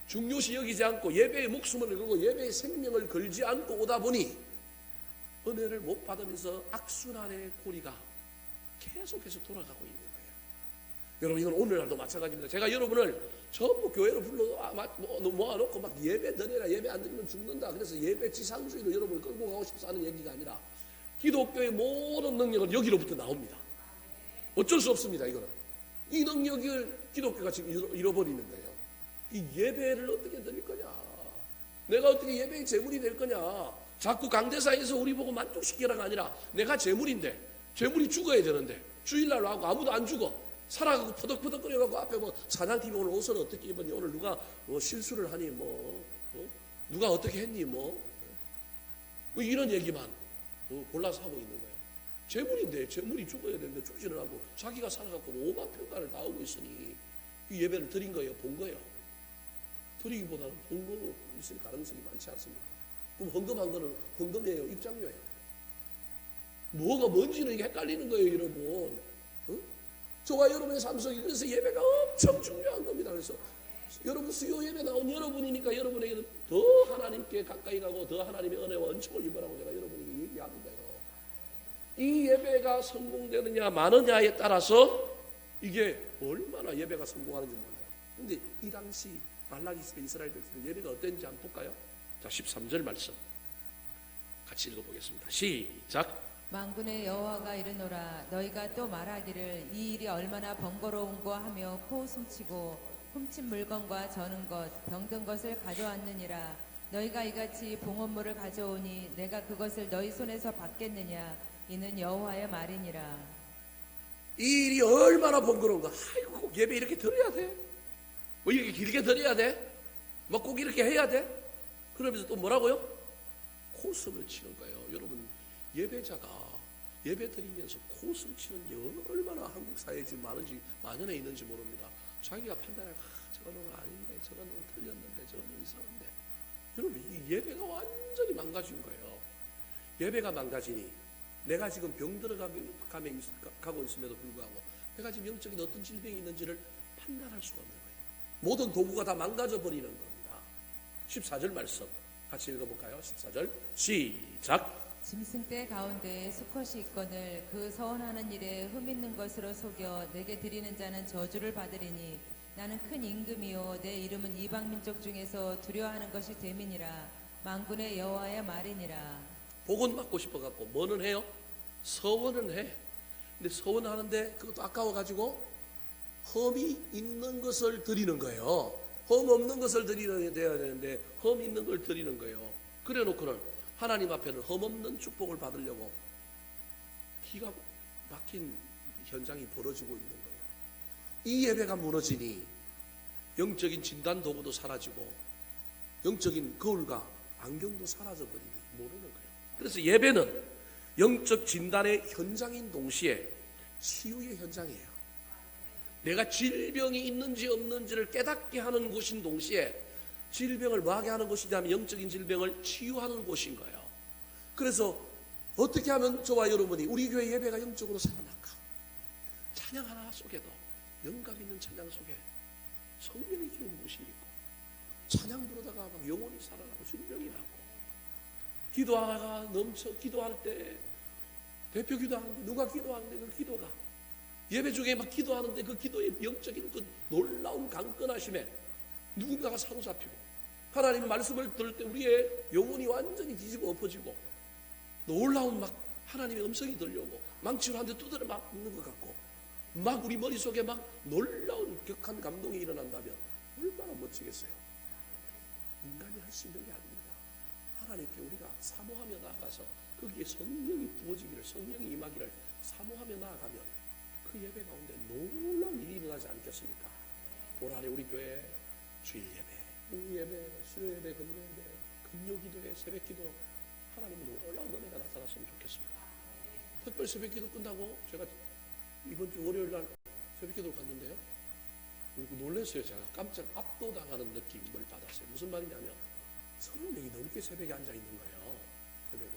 중요시 여기지 않고 예배의 목숨을 걸고 예배의 생명을 걸지 않고 오다 보니 은혜를 못 받으면서 악순환의 고리가 계속해서 돌아가고 있는 거예요. 여러분 이건 오늘날도 마찬가지입니다. 제가 여러분을 전부 교회로 모아놓고 막 예배 드려라, 예배 안 드리면 죽는다, 그래서 예배 지상주의로 여러분을 끌고 가고 싶어서 하는 얘기가 아니라 기독교의 모든 능력은 여기로부터 나옵니다. 어쩔 수 없습니다. 이거는 이 능력을 기독교가 지금 잃어버리는 거예요. 이 예배를 어떻게 드릴 거냐, 내가 어떻게 예배의 제물이 될 거냐, 자꾸 강대상에서 우리 보고 만족시키라가 아니라 내가 제물인데 제물이 죽어야 되는데 주일날로 하고 아무도 안 죽어 살아가고 퍼덕퍼덕거려가고 앞에 뭐 사장팀이 오늘 옷을 어떻게 입었니, 오늘 누가 뭐 실수를 하니, 누가 어떻게 했니, 뭐 이런 얘기만 골라서 하고 있는 거예요. 제물인데 제물이 죽어야 되는데 죽지를 않고 자기가 살아가고 오만 평가를 다 하고 있으니 이 예배를 드린 거예요, 본 거예요? 드리기보다는 본 거 있을 가능성이 많지 않습니까? 그럼 헌금한 거는 헌금이에요, 입장료예요? 뭐가 뭔지는 이게 헷갈리는 거예요, 여러분. 저와 여러분의 삶 속에 그래서 예배가 엄청 중요한 겁니다. 그래서 여러분 수요 예배 나온 여러분이니까 여러분에게는 더 하나님께 가까이 가고 더 하나님의 은혜와 은총을 입으라고 제가 여러분에게 얘기하는 거예요. 이 예배가 성공되느냐 마느냐에 따라서 이게 얼마나 예배가 성공하는지 몰라요. 근데 이 당시 말라기 시대 이스라엘 백성들 예배가 어땠는지 한번 볼까요? 자, 13절 말씀 같이 읽어보겠습니다. 시작. 만군의 여호와가 이르노라 너희가 또 말하기를 이 일이 얼마나 번거로운고 하며 코웃음치고 훔친 물건과 저는 것 병든 것을 가져왔느니라. 너희가 이같이 봉헌물을 가져오니 내가 그것을 너희 손에서 받겠느냐. 이는 여호와의 말이니라. 이 일이 얼마나 번거로운가. 아이고 꼭 예배 이렇게 드려야 돼? 뭐 이렇게 길게 드려야 돼? 뭐 꼭 이렇게 해야 돼? 그러면서 또 뭐라고요? 코웃음을 치는 거예요. 여러분 예배자가 예배 드리면서 코웃음 치는 게 얼마나 한국 사회에 지금 만연해 있는지 모릅니다. 자기가 판단하고 저거는 아닌데 저거는 틀렸는데 저거는 이상한데. 여러분 이 예배가 완전히 망가진 거예요. 예배가 망가지니 내가 지금 병 들어가고 있음에도 불구하고 내가 지금 영적인 어떤 질병이 있는지를 판단할 수가 없는 거예요. 모든 도구가 다 망가져 버리는 겁니다. 14절 말씀 같이 읽어볼까요? 14절 시작. 짐승떼 가운데 수컷이 있거늘 그 서원하는 일에 흠있는 것으로 속여 내게 드리는 자는 저주를 받으리니 나는 큰 임금이요 내 이름은 이방 민족 중에서 두려워하는 것이 됨이니라. 만군의 여호와의 말이니라. 복은 받고 싶어 갖고 뭐는 해요? 서원은 해. 근데 서원하는데 그것도 아까워가지고 험이 있는 것을 드리는 거예요. 험 없는 것을 드리는 돼야 되는데 험 있는 걸 드리는 거예요. 그래 놓고는 하나님 앞에는 험 없는 축복을 받으려고 기가 막힌 현장이 벌어지고 있는 거예요. 이 예배가 무너지니 영적인 진단 도구도 사라지고 영적인 거울과 안경도 사라져 버리니 모르는 거예요. 그래서 예배는 영적 진단의 현장인 동시에 치유의 현장이에요. 내가 질병이 있는지 없는지를 깨닫게 하는 곳인 동시에 질병을 뭐하게 하는 곳이냐면 영적인 질병을 치유하는 곳인 거예요. 그래서 어떻게 하면 저와 여러분이 우리 교회 예배가 영적으로 살아날까? 찬양 하나 속에도 영감 있는 찬양 속에 성령이 주는 것이 있고 찬양 부르다가 막 영혼이 살아나고 질병이 낫고 기도하다가 넘쳐 기도할 때 대표 기도하는데 누가 기도하는데 그 기도가 예배 중에 막 기도하는데 그 기도의 영적인 그 놀라운 강건하심에 누군가가 사로잡히고 하나님 말씀을 들을 때 우리의 영혼이 완전히 뒤집어 엎어지고 놀라운 막 하나님의 음성이 들려오고 망치로 한 대 두드려 막 있는 것 같고 막 우리 머릿속에 막 놀라운 격한 감동이 일어난다면 얼마나 멋지겠어요. 인간이 할 수 있는 게 아닙니다. 하나님께 우리가 사모하며 나아가서 거기에 성령이 부어지기를 성령이 임하기를 사모하며 나아가면 그 예배 가운데 놀라운 일이 일어나지 않겠습니까? 올 한해 우리 교회 주일 예배, 예배, 수요 예배, 금요 예배, 금요 기도회, 새벽 기도 하나님은 놀라운 은혜가 나타났으면 좋겠습니다. 특별 새벽 기도 끝나고 제가 이번 주 월요일 날 새벽 기도를 갔는데요. 놀랐어요. 제가 깜짝 압도당하는 느낌을 받았어요. 무슨 말이냐면 30명이 넘게 새벽에 앉아 있는 거예요. 새벽에.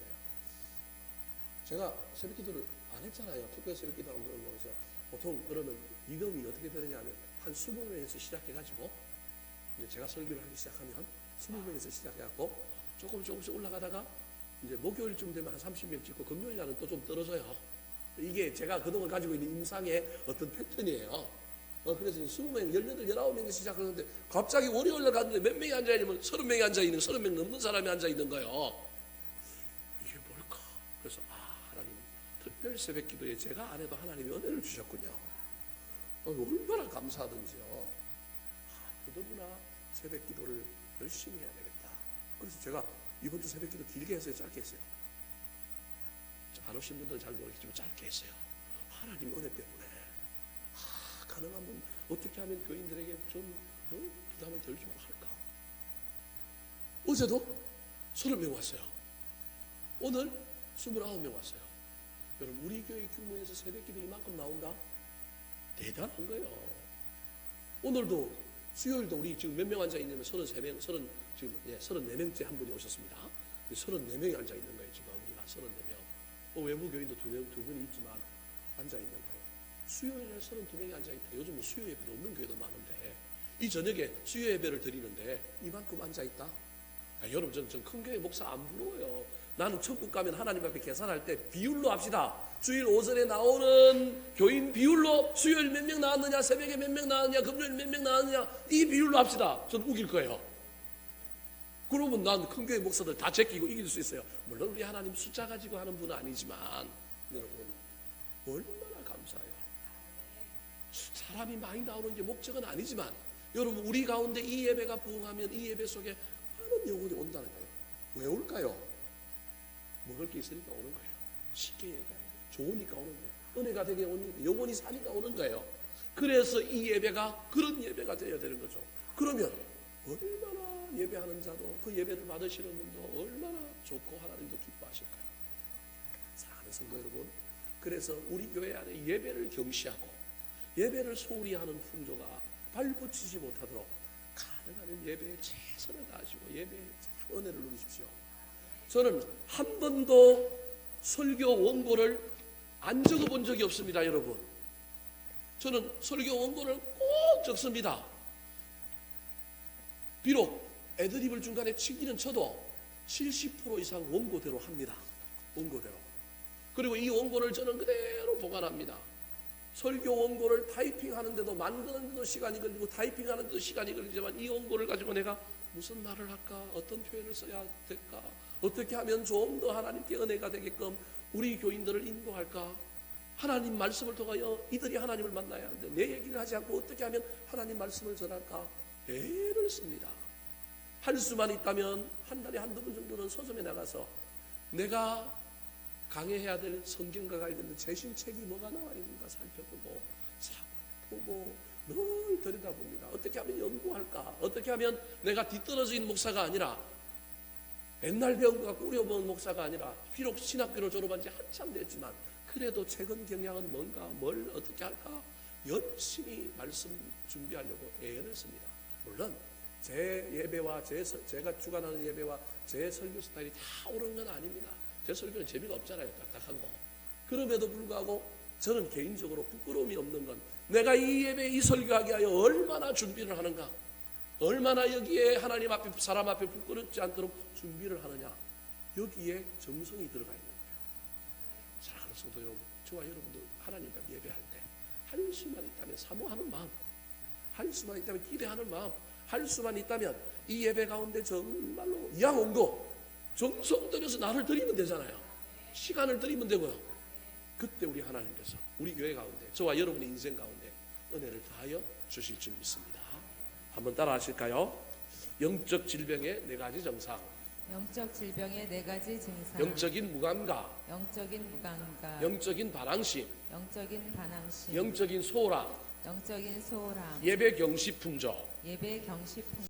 제가 새벽 기도를 안 했잖아요. 특별 새벽 기도 하는 거에서 보통 그러면 리듬이 어떻게 되느냐 하면 한 20명에서 시작해가지고 이제 제가 설교를 하기 시작하면 20명에서 시작해갖고 조금씩 올라가다가 이제 목요일쯤 되면 한 30명 찍고 금요일 날은 또 좀 떨어져요. 이게 제가 그동안 가지고 있는 임상의 어떤 패턴이에요. 그래서 20명, 18, 19명이 시작하는데 갑자기 월요일 날 갔는데 몇 명이 앉아있냐면 30명이 앉아있는 30명 넘는 사람이 앉아있는 거예요. 이게 뭘까? 그래서 하나님 특별 새벽 기도에 제가 안 해도 하나님이 은혜를 주셨군요. 얼마나 감사하든지요. 더더구나 새벽 기도를 열심히 해야 되겠다. 그래서 제가 이번 주 새벽 기도 길게 했어요? 짧게 했어요? 안 오신 분들은 잘 모르겠지만 짧게 했어요. 하나님 은혜 때문에 가능하면 어떻게 하면 교인들에게 좀 부담을 덜 좀 할까? 어제도 30명 왔어요. 오늘 29명 왔어요. 여러분 우리 교회 규모에서 새벽기도 이만큼 나온다? 대단한 거예요. 오늘도 수요일도 우리 지금 몇 명 앉아 있냐면 33명, 34명째 한 분이 오셨습니다. 34명이 앉아 있는 거예요. 지금 우리가 34명. 외부 교인도 두 분이 있지만 앉아 있는 거예요. 수요일에 32명이 앉아 있다. 요즘은 수요 예배도 없는 교회도 많은데 이 저녁에 수요 예배를 드리는데 이만큼 앉아 있다. 여러분 전 큰 교회 목사 안 부러워요. 나는 천국 가면 하나님 앞에 계산할 때 비율로 합시다. 주일 오전에 나오는 교인 비율로 수요일 몇 명 나왔느냐, 새벽에 몇 명 나왔느냐, 금요일 몇 명 나왔느냐 이 비율로 합시다. 전 우길 거예요. 그러면 난 큰 교회 목사들 다 제끼고 이길 수 있어요. 물론 우리 하나님 숫자 가지고 하는 분은 아니지만 여러분 얼마나 감사해요. 사람이 많이 나오는 게 목적은 아니지만 여러분 우리 가운데 이 예배가 부흥하면 이 예배 속에 많은 영혼이 온다는 거예요. 왜 올까요? 먹을 게 있으니까 오는 거예요. 쉽게 얘기하면 좋으니까 오는 거예요. 은혜가 되게 오니까 영혼이 사니까 오는 거예요. 그래서 이 예배가 그런 예배가 되어야 되는 거죠. 그러면 얼마나 예배하는 자도 그 예배를 받으시는 분도 얼마나 좋고 하나님도 기뻐하실까요? 사랑하는 성도 여러분, 그래서 우리 교회 안에 예배를 경시하고 예배를 소홀히 하는 풍조가 발붙이지 못하도록 가능한 예배에 최선을 다하시고 예배의 은혜를 누리십시오. 저는 한 번도 설교 원고를 안 적어본 적이 없습니다. 여러분, 저는 설교 원고를 꼭 적습니다. 비록 애드립을 중간에 치기는 쳐도 70% 이상 원고대로 합니다. 원고대로. 그리고 이 원고를 저는 그대로 보관합니다. 설교 원고를 타이핑하는데도 만드는데도 시간이 걸리고 타이핑하는데도 시간이 걸리지만 이 원고를 가지고 내가 무슨 말을 할까? 어떤 표현을 써야 될까? 어떻게 하면 좀 더 하나님께 은혜가 되게끔 우리 교인들을 인도할까? 하나님 말씀을 통하여 이들이 하나님을 만나야 하는데 내 얘기를 하지 않고 어떻게 하면 하나님 말씀을 전할까? 애를 씁니다. 할 수만 있다면 한 달에 한두 번 정도는 서점에 나가서 내가 강해해야 될 성경과 관련된 최신 책이 뭐가 나와 있는가 살펴보고 보고 늘 들여다봅니다. 어떻게 하면 연구할까? 어떻게 하면 내가 뒤떨어진 목사가 아니라 옛날 배운 것 갖고 우려본 목사가 아니라 비록 신학교를 졸업한 지 한참 됐지만 그래도 최근 경향은 뭔가 뭘 어떻게 할까? 열심히 말씀 준비하려고 애를 씁니다. 물론 제 예배와 제가 주관하는 예배와 제 설교 스타일이 다 옳은 건 아닙니다. 제 설교는 재미가 없잖아요. 딱딱한 거. 그럼에도 불구하고 저는 개인적으로 부끄러움이 없는 건 내가 이 예배 이 설교하기 위하여 얼마나 준비를 하는가, 얼마나 여기에 하나님 앞에 사람 앞에 부끄럽지 않도록 준비를 하느냐, 여기에 정성이 들어가 있는 거예요. 사랑하는 성도 여러분, 저와 여러분도 하나님 앞에 예배할 때 할 수만 있다면 사모하는 마음, 할 수만 있다면 기대하는 마음, 할 수만 있다면 이 예배 가운데 정말로 이왕 온 거 정성 들여서 나를 드리면 되잖아요. 시간을 드리면 되고요. 그때 우리 하나님께서 우리 교회 가운데 저와 여러분의 인생 가운데 은혜를 다하여 주실 줄 믿습니다. 한번 따라 하실까요? 영적 질병의 4가지 정상, 영적 질병의 4가지 증상, 영적인 무감각, 영적인 무감각, 영적인 반항심, 영적인 반항심, 영적인 소홀함, 영적인 소홀함, 예배 경시 풍조, 예배 경시